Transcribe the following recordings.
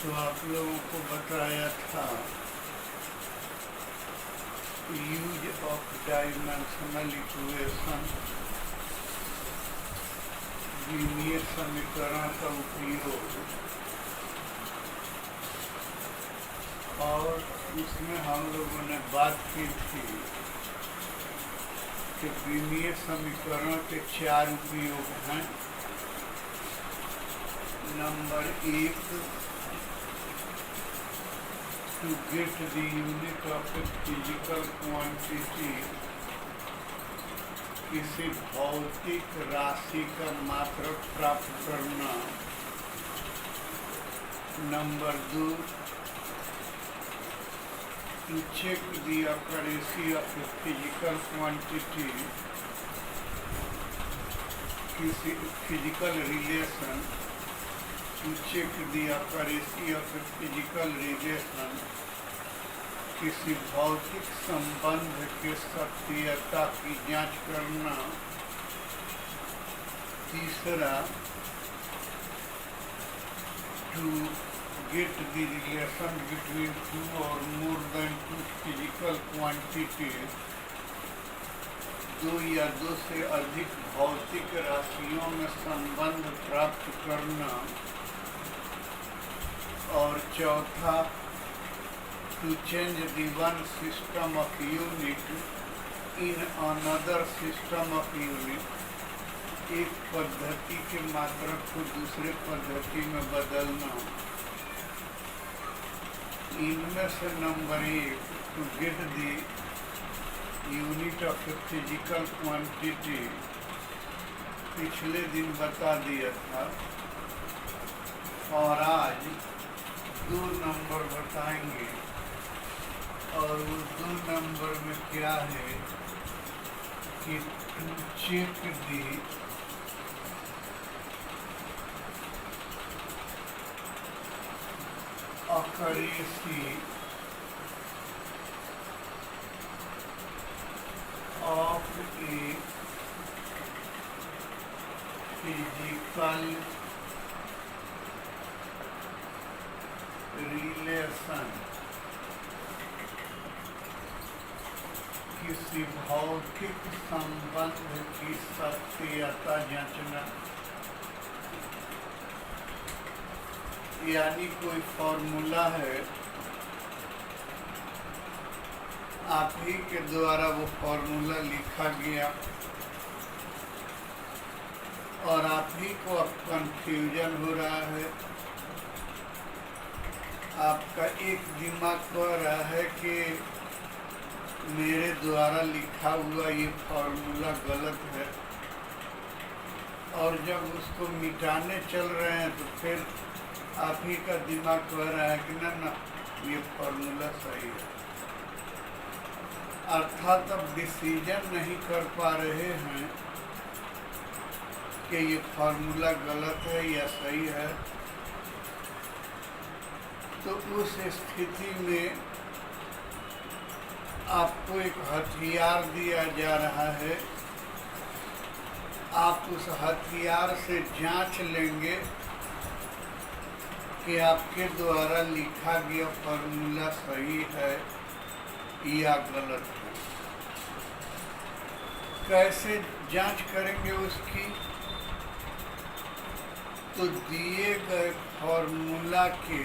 तो आप लोगों को बताया था यूज ऑफ डायमेंशनल इक्वेशन, विमीय समीकरण का उपयोग, और इसमें हम लोगों ने बात की थी कि विमीय समीकरण के 4 उपयोग हैं। Number 1, to get the unit of a physical quantity, किसी भौतिक राशि का मात्रक प्राप्त करना। Number 2, to check the accuracy of a physical quantity, किसी physical relation, to check the accuracy of a physical relation, किसी भौतिक संबंध के सत्यता की जांच करना। तीसरा, to get the relation between 2 or more than 2 physical quantities, 2 या 2 से अधिक भौतिक राशियों में संबंध प्राप्त करना। और चौथा, to change the one system of unit in another system of unit, एक पद्धति के मात्रक को दूसरे पद्धति में बदलना। इनमें से number 1, to get the unit of a physical quantity, पिछले दिन बता दिया था, और आज 2 नंबर बताएंगे। और उस 2 नंबर में क्या है कि to check the accuracy of a physical relation, किसी भौतिक संबंध की सत्यता जांचना। यानी कोई फॉर्मूला है, आप ही के द्वारा वो फॉर्मूला लिखा गया और आप ही को अब कंफ्यूजन हो रहा है। आपका एक दिमाग कह रहा है कि मेरे द्वारा लिखा हुआ ये फॉर्मूला गलत है, और जब उसको मिटाने चल रहे हैं तो फिर आप ही का दिमाग कह रहा है कि ना ये फॉर्मूला सही है। अर्थात अब डिसीजन नहीं कर पा रहे हैं कि ये फॉर्मूला गलत है या सही है। तो उस स्थिति में आपको एक हथियार दिया जा रहा है, आप उस हथियार से जांच लेंगे कि आपके द्वारा लिखा गया फॉर्मूला सही है या गलत है। कैसे जांच करेंगे उसकी? तो दिए गए फॉर्मूला के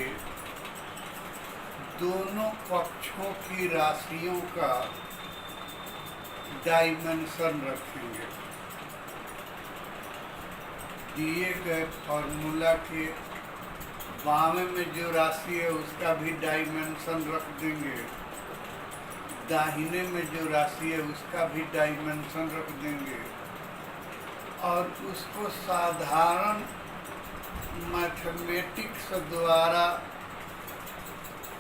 दोनों पक्षों की राशियों का डायमेंशन रखेंगे। दिए गए फॉर्मूला के बाएं में जो राशि है उसका भी डायमेंशन रख देंगे, दाहिने में जो राशि है उसका भी डायमेंशन रख देंगे, और उसको साधारण मैथमेटिक्स द्वारा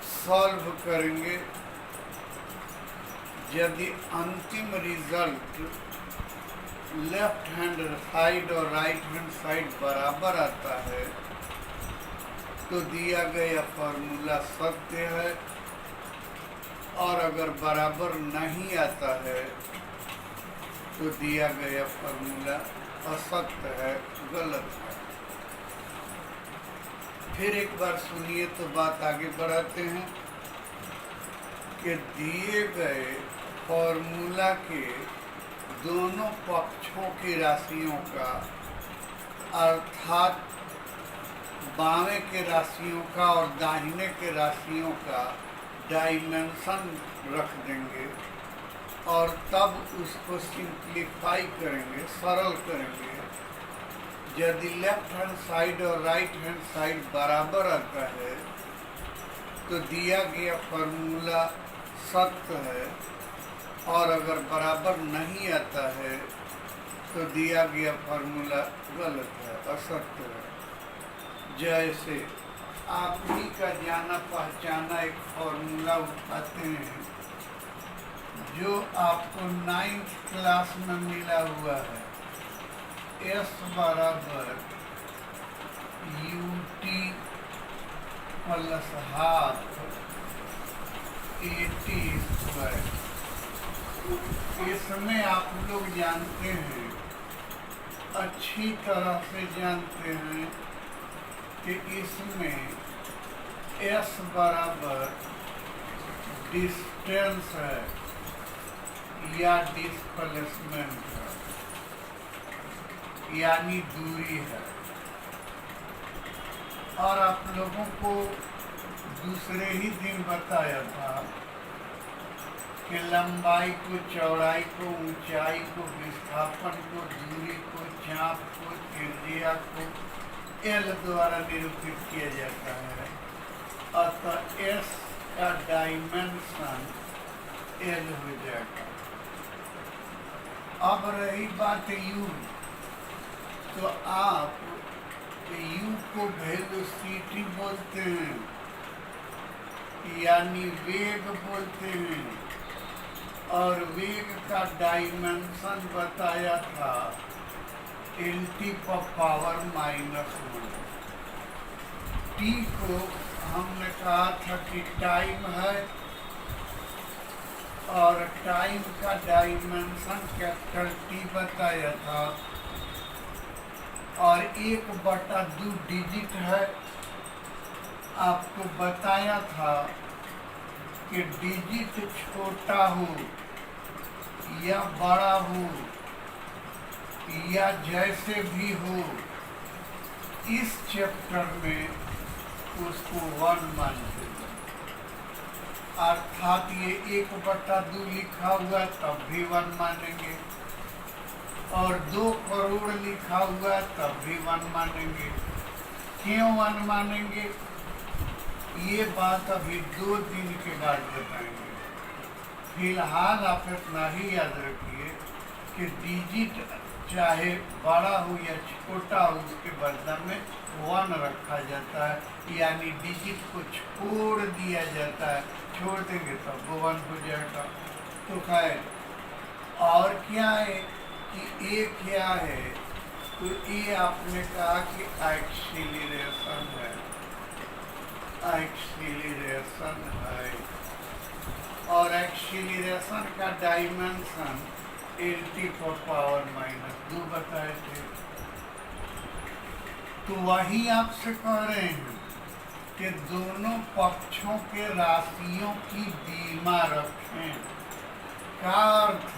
सॉल्व करेंगे। यदि अंतिम रिजल्ट लेफ्ट हैंड साइड और राइट हैंड साइड बराबर आता है तो दिया गया फॉर्मूला सत्य है, और अगर बराबर नहीं आता है तो दिया गया फॉर्मूला असत्य है, गलत है। फिर एक बार सुनिए तो बात आगे बढ़ाते हैं कि दिए गए फॉर्मूला के दोनों पक्षों की राशियों का अर्थात बाएं के राशियों का और दाहिने के राशियों का डायमेंशन रख देंगे और तब उसको सिंप्लीफाई करेंगे, सरल करेंगे। यदि लेफ्ट हैंड साइड और राइट हैंड साइड बराबर आता है तो दिया गया फॉर्मूला सत्य है, और अगर बराबर नहीं आता है तो दिया गया फॉर्मूला गलत है, असत्य है। जैसे आप ही का जाना पहचाना एक फॉर्मूला उठाते हैं जो आपको 9th क्लास में मिला हुआ है, S बराबर UT plus half AT square. इसमें आप लोग जानते हैं, अच्छी तरह से जानते हैं कि इसमें S बराबर डिस्टेंस है या डिस्प्लेसमेंट है, यानी दूरी है। और आप लोगों को दूसरे ही दिन बताया था कि लंबाई को, चौड़ाई को, ऊंचाई को, विस्थापन को, दूरी को, चाप को, त्रिज्या को L द्वारा निरूपित किया जाता है। अतः S का डायमेंशन L हो जाएगा। अब रही बात U, तो आप U को वेलोसिटी बोलते हैं, यानी वेग बोलते हैं, और वेग का डायमेंशन बताया था LT पावर -1। T को हमने कहा था कि टाइम है, और टाइम का डायमेंशन कैपिटल T बताया था, और 1/2 डिजिट है। आपको बताया था कि डिजिट छोटा हो या बड़ा हो या जैसे भी हो, इस चैप्टर में उसको 1 मानते हैं। अर्थात ये 1/2 लिखा हुआ तब भी 1 मानेंगे, और 2 करोड़ लिखा हुआ तब भी 1 मानेंगे। क्यों 1 मानेंगे, ये बात अभी 2 दिन के बाद बताएंगे। फिलहाल आप इतना ही याद रखिए कि डिजिट चाहे बड़ा हो या छोटा हो, उसके बदले में 1 रखा जाता है, यानी डिजिट को छोड़ दिया जाता है। छोड़ देंगे तब वो 1 हो जाएगा। तो खैर, और क्या है कि ये क्या है, तो ये आपने कहा कि एक्सीलरेशन है, एक्सीलरेशन है, और एक्सीलरेशन का डायमेंशन LT पावर -2 बताए थे। तो वही आपसे कह रहे हैं कि दोनों पक्षों के राशियों की बीमा रखें, का अर्थ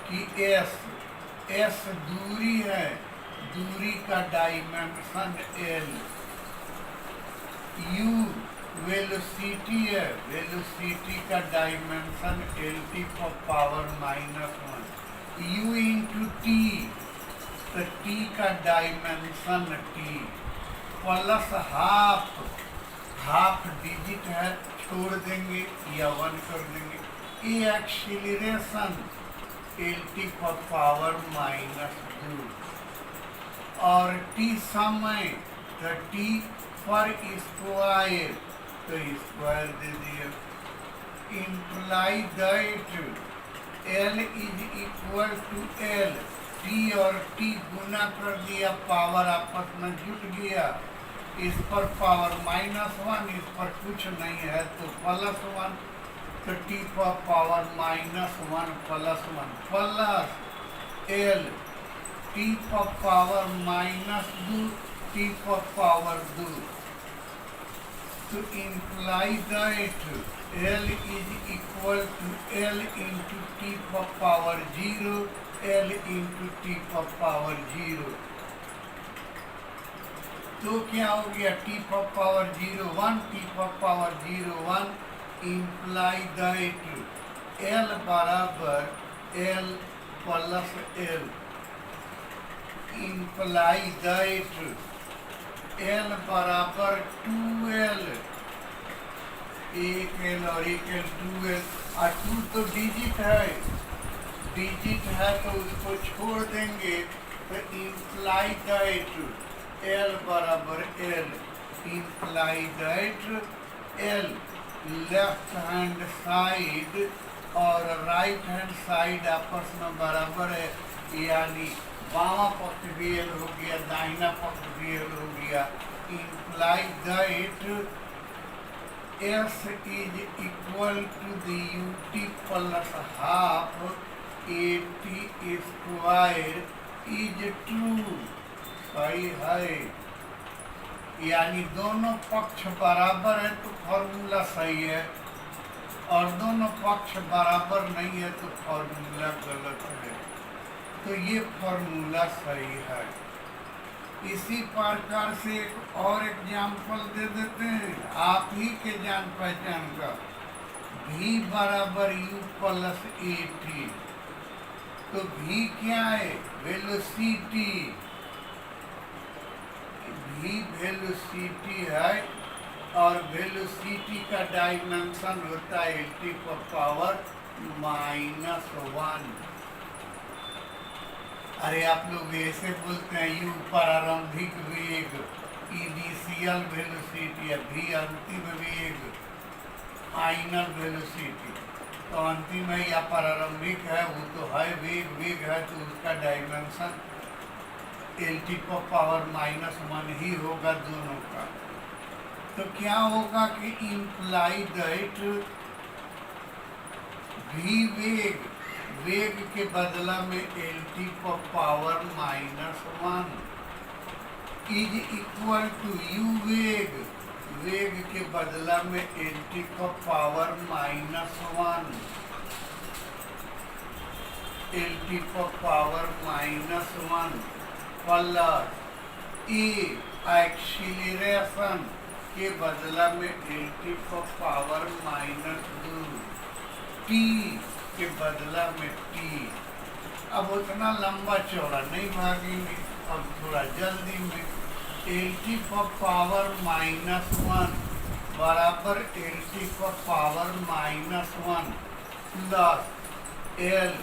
कि S दूरी है, दूरी का डायमेंशन L, U वेलोसिटी है, वेलोसिटी का dimension LT power -1, U into T, तो T का dimension T, plus half, half digit है, छोड़ देंगे या 1 कर देंगे। ये एक्सीलरेशन LT पावर -2, और T समय, तो T पर स्क्वायर, तो स्क्वायर दे दिया। Imply that L is equal to L, T और T गुना कर दिया, पावर आपस में जुट गया। इस पर पावर -1, इस पर कुछ नहीं है तो +1, तो T पर power -1 plus 1 plus L, T पर पावर -2, T पर power 2, to imply that L is equal to L into t power 0, L into t power 0. तो क्या हो गया t power 0 1, t power 0 1 imply that L बराबर L plus L, imply that L बराबर 2L, एक L और एक L 2L, और 2 तो डिजिट है तो उसको छोड़ देंगे, तो imply that L बराबर L, imply that L left hand side और राइट हैंड साइड आपस में बराबर है, यानी बामा पक्ष भी L हो गया, दाहिना पक्ष भी L हो गया। Imply that S is equal to the UT plus half AT square is true, सही है। यानी दोनों पक्ष बराबर है तो फॉर्मूला सही है, और दोनों पक्ष बराबर नहीं है तो फॉर्मूला गलत है। तो ये फॉर्मूला सही है। इसी प्रकार से एक और एग्जाम्पल दे देते हैं आप ही के जान पहचान का। V बराबर U प्लस AT, तो V क्या है? वेलोसिटी। V वेलोसिटी है, और वेलोसिटी का डायमेंशन होता है LT पावर -1। अरे आप लोग ऐसे बोलते हैं U प्रारंभिक वेग, इनिशियल वेलोसिटी, V अंतिम वेग, फाइनल वेलोसिटी। तो अंतिम है या प्रारंभिक है, वो तो है वेग है, तो उसका डायमेंशन LT पावर -1 ही होगा दोनों का। तो क्या होगा कि इम्प्लाई दैट V वेग के बदला में LT power -1 is equal to U वेग के बदला में LT power -1, LT power -1 plus acceleration के बदला में LT पावर -2, T के बदला में T। अब उतना लंबा चौड़ा नहीं भागेंगे, अब थोड़ा जल्दी में। LT पावर -1 बराबर LT power -1 plus L,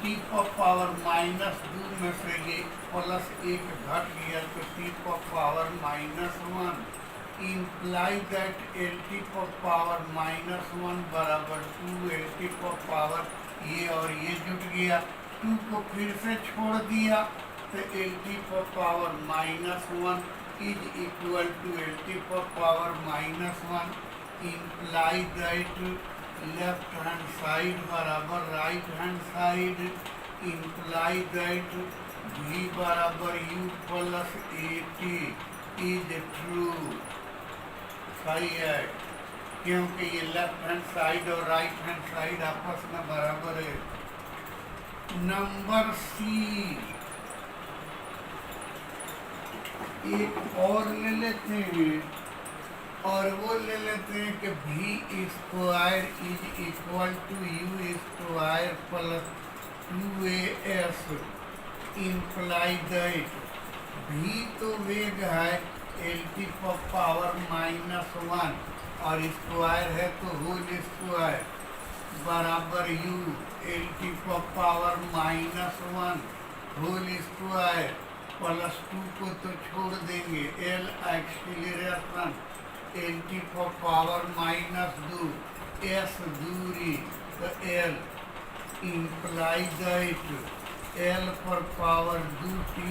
T power -2 में से ये प्लस 1 घट गया तो T power -1, imply that LT power -1 बराबर 2 LT पावर, ये और ये जुट गया, 2 को फिर से छोड़ दिया तो LT power -1 is equal to LT power -1, imply that left hand side बराबर right hand side, imply that V बराबर U plus AT is true, सही है, क्योंकि ये लेफ्ट हैंड साइड और राइट हैंड साइड आपस में बराबर है। नंबर C एक और ले लेते हैं, और वो ले लेते हैं कि V square is equal to U square plus 2AS, imply that V तो वेग है LT पावर -1 और स्क्वायर है तो होल स्क्वायर बराबर U LT power -1 whole square plus 2 को तो छोड़ देंगे, L acceleration LT power -2, S दूरी तो L, इम्प्लाई दैट L पर पावर 2 T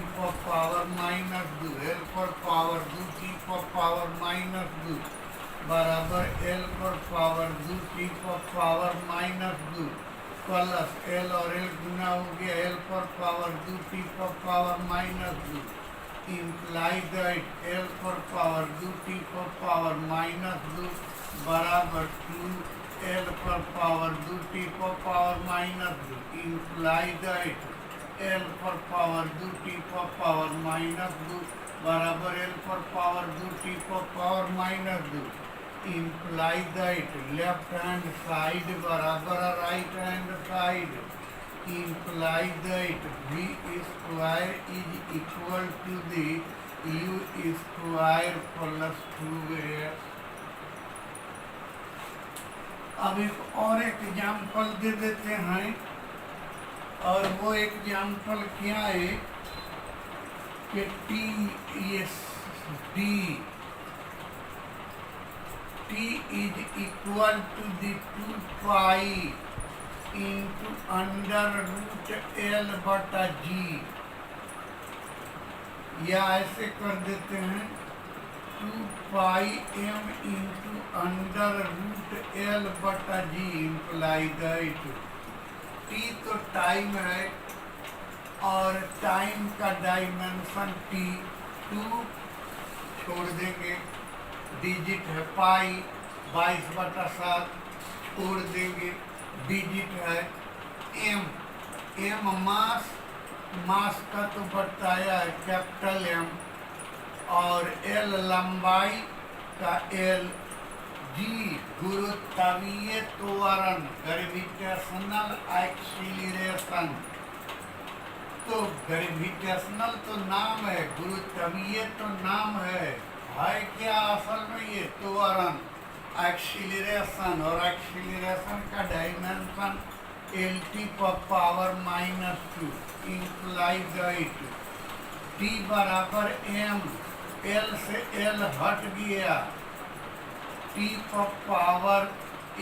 पावर -2, L पर पावर 2 T पावर -2 बराबर L पर power 2 T power -2 plus L और L गुना हो गया L पर power 2 T power -2, imply that L पर पावर 2 टी पर पावर माइनस 2 बराबर 2 एल पर पावर 2 टी पर power minus 2 imply that L पर पावर 2 टी पर पावर माइनस 2 बराबर एल पर पावर 2 टी पर power minus 2 imply that left hand side बराबर right hand side imply that v square is equal to the u square plus 2s। अब एक और example दे देते हैं, और वो एग्जाम्पल क्या है कि t is equal to the 2 pi into under root L बटा g, या ऐसे कर देते हैं 2 pi m into under root L बटा g इम्प्लाई दैट t तो टाइम है और टाइम का डायमेंशन t 2 छोड़ देंगे, डिजिट है पाई 22/7 छोड़ देंगे, डिजिट है m मास का तो बताया है कैपिटल M, और l लंबाई का l, g गुरुत्वीय त्वरण ग्रेविटेशनल एक्सीलरेशन, तो ग्रेविटेशनल तो नाम है, गुरुत्वीय तो नाम है क्या असल में ये त्वरण एक्सीलरेशन, और एक्सीलरेशन का डायमेंशन lt पर पावर -2 इम्प्लाई दैट t बराबर m, l से l हट गया, t पर पावर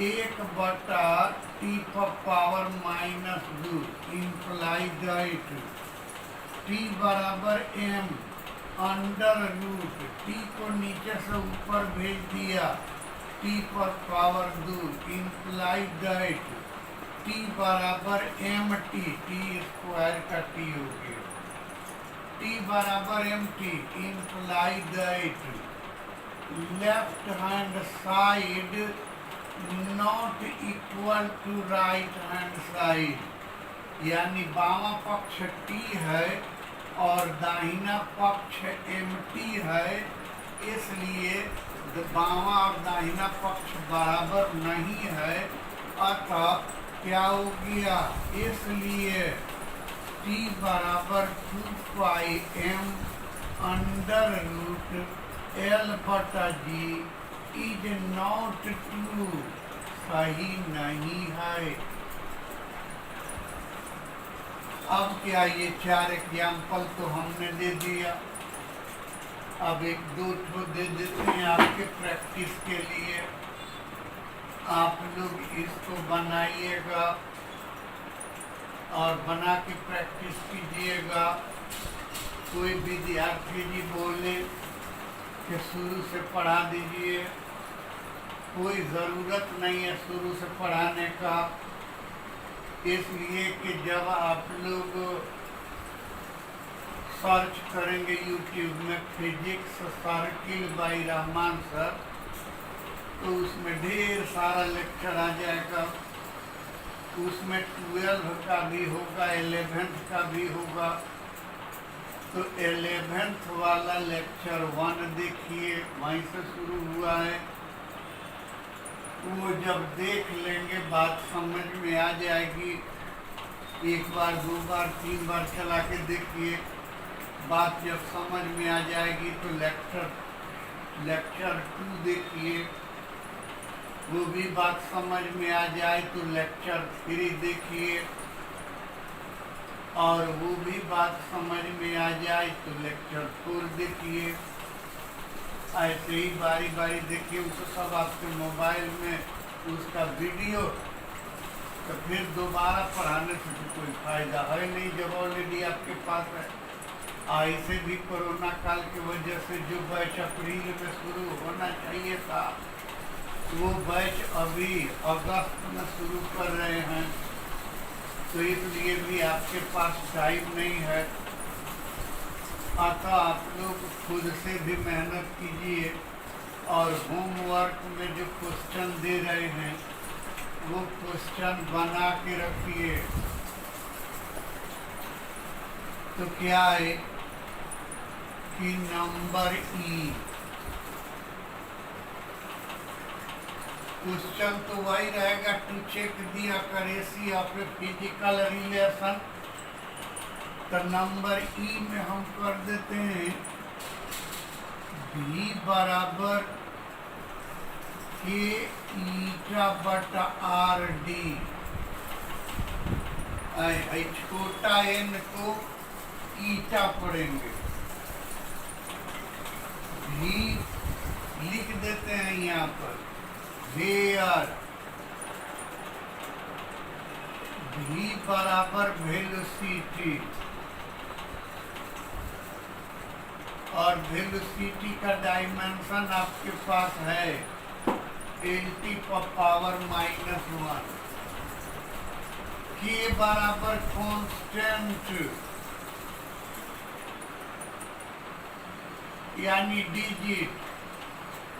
1 बटा t पर पावर -2 इम्प्लाई दैट t बराबर m अंडर रूट, t को नीचे से ऊपर भेज दिया, t पर पावर 2 इम्प्लाई दैट t बराबर mt, t स्क्वायर का t हो गया, t बराबर mt imply that left hand side not equal to right hand side, यानी बामा पक्ष t है और दाहिना पक्ष mt है, इसलिए बामा और दाहिना पक्ष बराबर नहीं है, अतः क्या हो गया, इसलिए t बराबर 2 पाई m अंडर रूट l बटा g इज नॉट ट्रू, सही नहीं है। अब क्या, ये 4 एग्जाम्पल तो हमने दे दिया, अब 1-2 ठो दे देते हैं आपके प्रैक्टिस के लिए। आप लोग इसको बनाइएगा और बना के प्रैक्टिस कीजिएगा। कोई विद्यार्थी जी बोले कि शुरू से पढ़ा दीजिए, कोई ज़रूरत नहीं है शुरू से पढ़ाने का, इसलिए कि जब आप लोग सर्च करेंगे YouTube में physics circle by Rahman sir, तो उसमें ढेर सारा लेक्चर आ जाएगा, उसमें 12 का भी होगा, 11th का भी होगा। तो 11th वाला लेक्चर 1 देखिए, वहीं से शुरू हुआ है, वो जब देख लेंगे बात समझ में आ जाएगी। 1 बार 2 बार 3 बार चला के देखिए, बात जब समझ में आ जाएगी तो लेक्चर 2 देखिए, वो भी बात समझ में आ जाए तो लेक्चर 3 देखिए, और वो भी बात समझ में आ जाए तो लेक्चर 4 देखिए। ऐसे ही बारी बारी देखिए, उसको सब आपके मोबाइल में उसका वीडियो, तो फिर दोबारा पढ़ाने से तो कोई फायदा है नहीं जब ऑलरेडी आपके पास है। ऐसे भी कोरोना काल की वजह से जो बैच अप्रैल में शुरू होना चाहिए था, वो बैच अभी अगस्त में शुरू कर रहे हैं, तो इसलिए भी आपके पास टाइम नहीं है। अतः आप लोग खुद से भी मेहनत कीजिए और होमवर्क में जो क्वेश्चन दे रहे हैं वो क्वेश्चन बना के रखिए। तो क्या है कि नंबर ई, क्वेश्चन तो वही रहेगा, to check the accuracy of a physical relation. तो नंबर ई में हम कर देते हैं V बराबर के ईटा बटा आर डी। छोटा एन को ईटा पढ़ेंगे, V लिख देते हैं यहाँ पर, वेयर V बराबर वेलोसिटी, और वेलोसिटी का डायमेंशन आपके पास है lt पावर -1। के बराबर कांस्टेंट यानी डिजिट,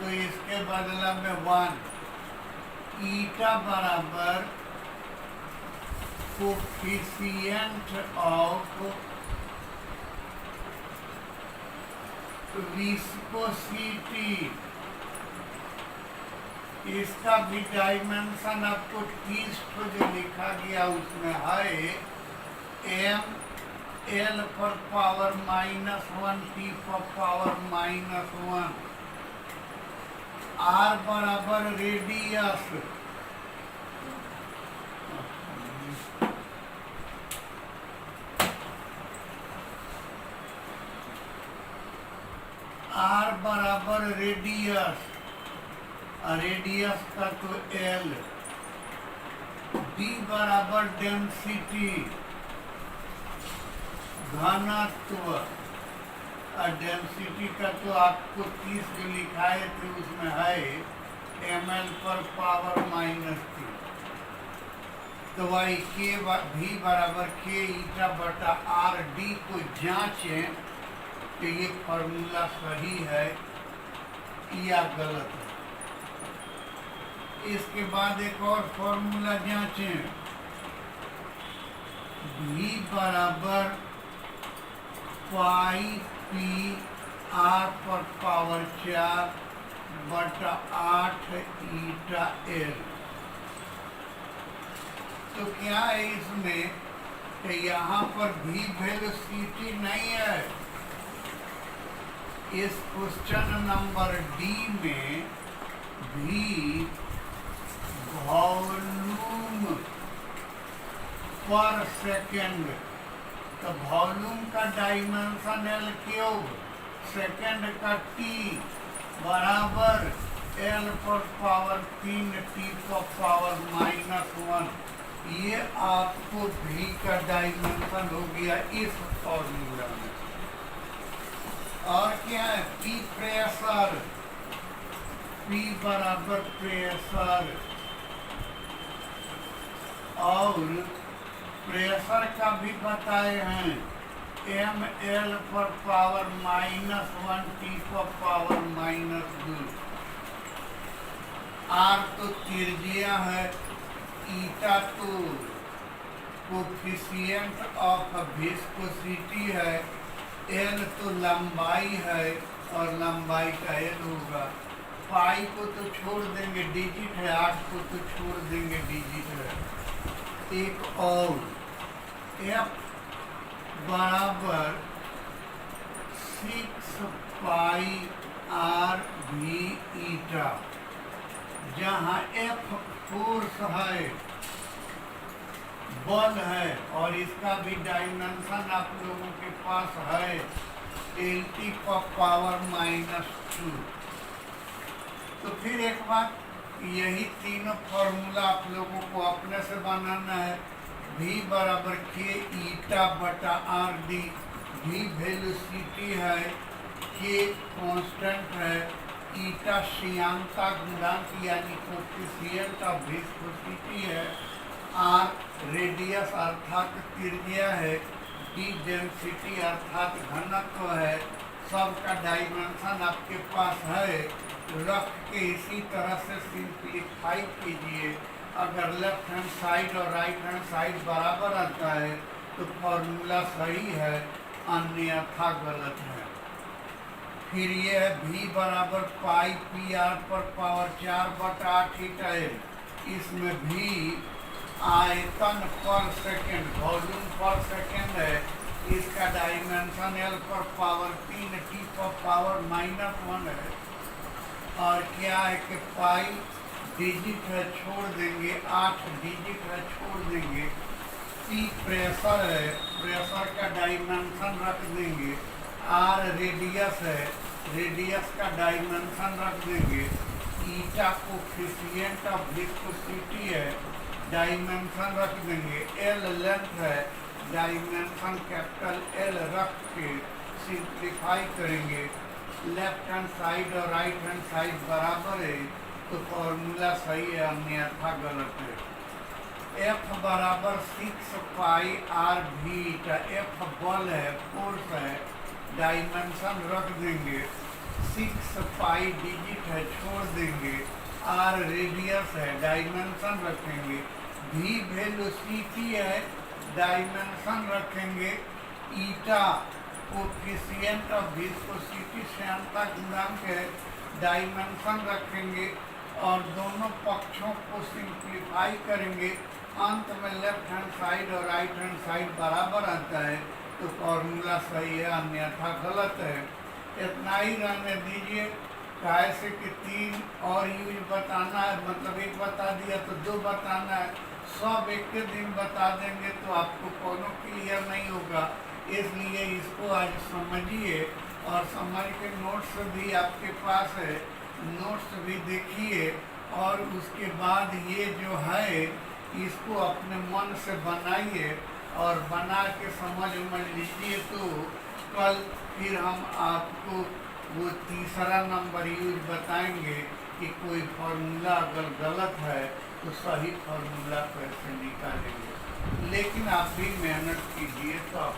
तो इसके बदला में 1। ईटा बराबर कोफिशिएंट ऑफ विस्कोसिटी, इसका भी डायमेंशन आपको 30 को जो लिखा गया उसमें है ml पर पावर -1 t पर पावर -1। r बराबर रेडियस, r बराबर रेडियस, रेडियस का तो l। d बराबर डेंसिटी, घनत्व, डेंसिटी का तो आपको 30 जो लिखाए थे उसमें है ml पर पावर -3। तो वही के v बराबर के ईटा बटा आर डी को जांचें कि ये फॉर्मूला सही है या गलत है। इसके बाद एक और फॉर्मूला जांचें, v बराबर पाई पी आर पर पावर 4 बटा 8 ईटा एल। तो क्या है इसमें कि यहाँ पर भी वेलोसिटी नहीं है, इस क्वेश्चन नंबर डी में भी वॉल्यूम पर सेकेंड, तो वॉल्यूम का डायमेंशन एल क्यूब, सेकेंड का टी बराबर एल पर पावर 3 टी पर पावर -1। ये आपको भी का डायमेंशन हो गया इस फॉर्मूला में। और क्या है, पी प्रेशर, पी बराबर प्रेशर, और प्रेशर का भी बताए हैं ml पर पावर -1 t पर पावर -2। r तो त्रिज्या है, ईटा तो कोफिशिएंट ऑफ विस्कोसिटी है, एल तो लंबाई है और लंबाई का एल होगा। पाई को तो छोड़ देंगे, डिजिट है, 8 को तो छोड़ देंगे, डिजिट है। एक और एफ बराबर 6 पाई आर भी ईटा, जहाँ एफ फोर्स है, बल है, और इसका भी डायमेंशन आप लोगों के पास है lt पर पावर -2। तो फिर एक बात, यही तीनों फॉर्मूला आप लोगों को अपने से बनाना है। v बराबर के ईटा बटा आर डी, v वेलोसिटी है, के कांस्टेंट है, ईटा श्यानता गुणांक यानी कोफिशिएंट ऑफ विस्कोसिटी है, आर रेडियस अर्थात त्रिज्या है, डी डेंसिटी अर्थात घनत्व है, सबका डायमेंशन आपके पास है, रख के इसी तरह से सिंप्लीफाई कीजिए। अगर लेफ्ट हैंड साइड और राइट हैंड साइड बराबर आता है तो फॉर्मूला सही है, अन्यथा गलत है। फिर ये है v बराबर पाई पी आर पर पावर 4/8 थीटा एल। इसमें v आयतन पर सेकेंड, वॉल्यूम पर सेकेंड है, इसका डायमेंशन एल पर पावर 3 टी पर पावर -1 है। और क्या है कि पाई डिजिट है, छोड़ देंगे, 8 डिजिट है, छोड़ देंगे। पी प्रेशर है, प्रेशर का डायमेंशन रख देंगे। आर रेडियस है, रेडियस का डायमेंशन रख देंगे। ईटा कोफिशिएंट ऑफ विस्कोसिटी है, डायमेंशन रख देंगे। एल लेंथ है, डायमेंशन कैपिटल एल रख के सिंप्लीफाई करेंगे। लेफ्ट हैंड साइड और राइट हैंड साइड बराबर है तो फॉर्मूला सही है, अन्यथा गलत है। एफ बराबर 6 पाई आर बीटा। एफ बल है, फोर्स है, डायमेंशन रख देंगे। 6 पाई डिजिट है, छोड़ देंगे। आर रेडियस है, डायमेंशन रखेंगे। भी वेलोसिटी है, डायमेंशन रखेंगे। ईटा कोफिशिएंट ऑफ विस्कोसिटी श्यानता गुणांक है, डायमेंशन रखेंगे और दोनों पक्षों को सिंप्लीफाई करेंगे। अंत में लेफ्ट हैंड साइड और राइट हैंड साइड बराबर आता है तो फॉर्मूला सही है, अन्यथा गलत है। इतना ही रहने दीजिए, कैसे कि 3 और यूज बताना है, मतलब एक बता दिया तो 2 बताना है। सब एक के दिन बता देंगे तो आपको कोनो क्लियर नहीं होगा, इसलिए इसको आज समझिए और समझ के नोट्स भी आपके पास है, नोट्स भी देखिए और उसके बाद ये जो है इसको अपने मन से बनाइए और बना के समझ लीजिए। तो कल फिर हम आपको वो तीसरा नंबर यूज बताएंगे कि कोई फार्मूला अगर गलत है तो सही फार्मूला कैसे निकालेंगे। लेकिन आप भी मेहनत कीजिए तो आप